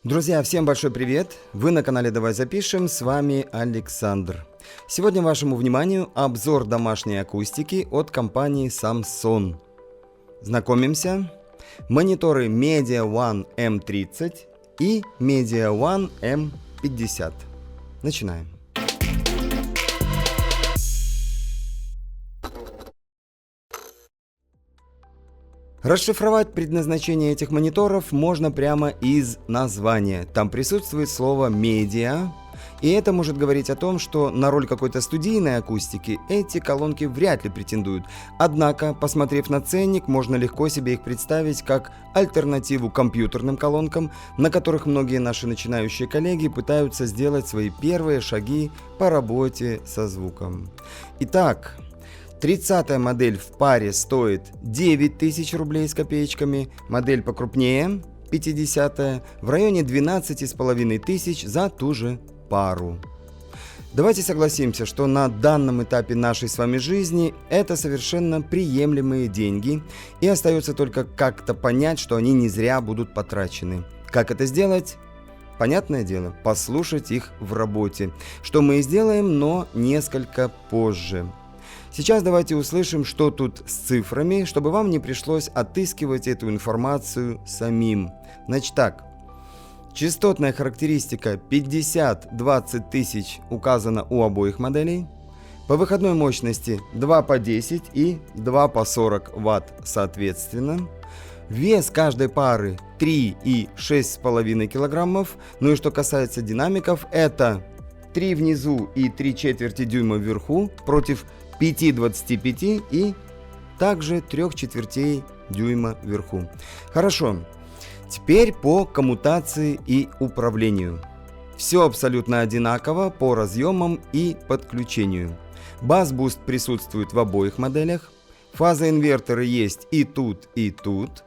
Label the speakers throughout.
Speaker 1: Друзья, всем большой привет! Вы на канале Давай Запишем, с вами Александр. Сегодня вашему вниманию обзор домашней акустики от компании Samson. Знакомимся. Мониторы Media One M30 и Media One M50. Начинаем. Расшифровать предназначение этих мониторов можно прямо из названия. Там присутствует слово «медиа», и это может говорить о том, что на роль какой-то студийной акустики эти колонки вряд ли претендуют. Однако, посмотрев на ценник, можно легко себе их представить как альтернативу компьютерным колонкам, на которых многие наши начинающие коллеги пытаются сделать свои первые шаги по работе со звуком. Итак, 30-я модель в паре стоит 9000 рублей с копеечками, модель покрупнее, 50-я, в районе 12500 за ту же пару. Давайте согласимся, что на данном этапе нашей с вами жизни это совершенно приемлемые деньги, и остается только как-то понять, что они не зря будут потрачены. Как это сделать? Понятное дело, послушать их в работе, что мы и сделаем, но несколько позже. Сейчас давайте услышим, что тут с цифрами, чтобы вам не пришлось отыскивать эту информацию самим. Значит так, частотная характеристика 50-20 тысяч указана у обоих моделей. По выходной мощности 2 по 10 и 2 по 40 Вт соответственно. Вес каждой пары 3 и 6,5 килограммов. Ну и что касается динамиков, это 3 внизу и 3/4 дюйма вверху против 5,25 и также 3/4 дюйма вверху. Хорошо, теперь по коммутации и управлению. Все абсолютно одинаково по разъемам и подключению. Бас-буст присутствует в обоих моделях. Фазоинверторы есть и тут, и тут.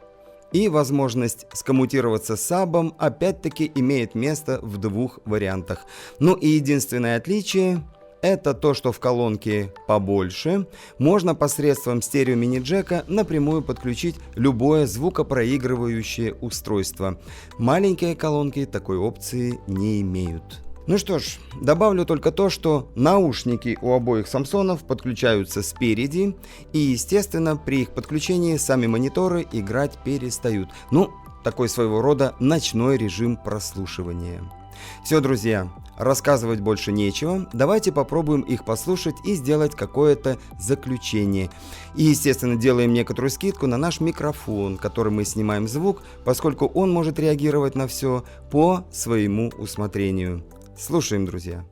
Speaker 1: И возможность скоммутироваться с сабом опять-таки имеет место в двух вариантах. Ну и единственное отличие — это то, что в колонке побольше можно посредством стерео-мини-джека напрямую подключить любое звукопроигрывающее устройство. Маленькие колонки такой опции не имеют. Ну что ж, добавлю только то, что наушники у обоих Самсонов подключаются спереди, и, естественно, при их подключении сами мониторы играть перестают. Ну, такой своего рода ночной режим прослушивания. Все, друзья, рассказывать больше нечего, давайте попробуем их послушать и сделать какое-то заключение. И, естественно, делаем некоторую скидку на наш микрофон, которым мы снимаем звук, поскольку он может реагировать на все по своему усмотрению. Слушаем, друзья.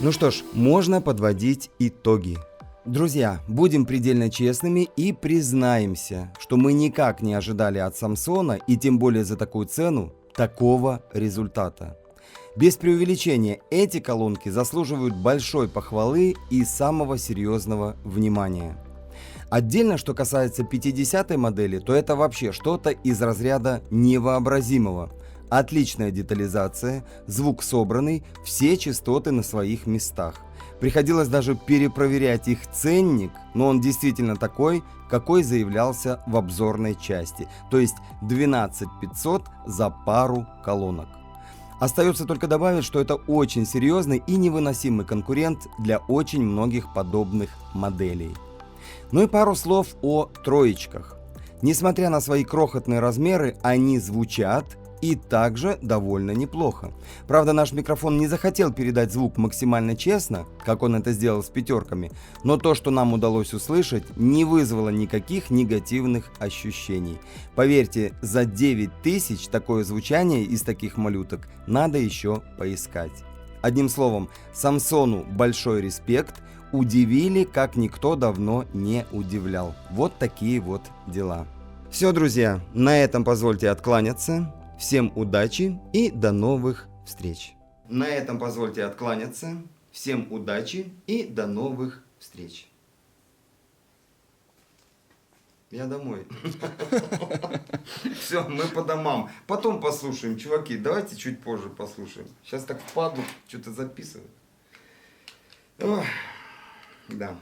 Speaker 1: Ну что ж, можно подводить итоги. Друзья, будем предельно честными и признаемся, что мы никак не ожидали от Самсона, и тем более за такую цену, такого результата. Без преувеличения, эти колонки заслуживают большой похвалы и самого серьезного внимания. Отдельно, что касается 50-й модели, то это вообще что-то из разряда невообразимого. Отличная детализация, звук собранный, все частоты на своих местах. Приходилось даже перепроверять их ценник, но он действительно такой, какой заявлялся в обзорной части, то есть 12 500 за пару колонок. Остается только добавить, что это очень серьезный и невыносимый конкурент для очень многих подобных моделей. Ну и пару слов о троечках. Несмотря на свои крохотные размеры, они звучат и также довольно неплохо. Правда, наш микрофон не захотел передать звук максимально честно, как он это сделал с пятерками, но то, что нам удалось услышать, не вызвало никаких негативных ощущений. Поверьте, за 9000 такое звучание из таких малюток надо еще поискать. Одним словом, Самсону большой респект, удивили, как никто давно не удивлял. Вот такие вот дела. Все, друзья, на этом позвольте откланяться. Всем удачи и до новых встреч. На этом позвольте откланяться. Всем удачи и до новых встреч. Я домой. Все, мы по домам. Потом послушаем, чуваки. Давайте чуть позже послушаем. Сейчас так впаду, что-то записываю. Ох, да.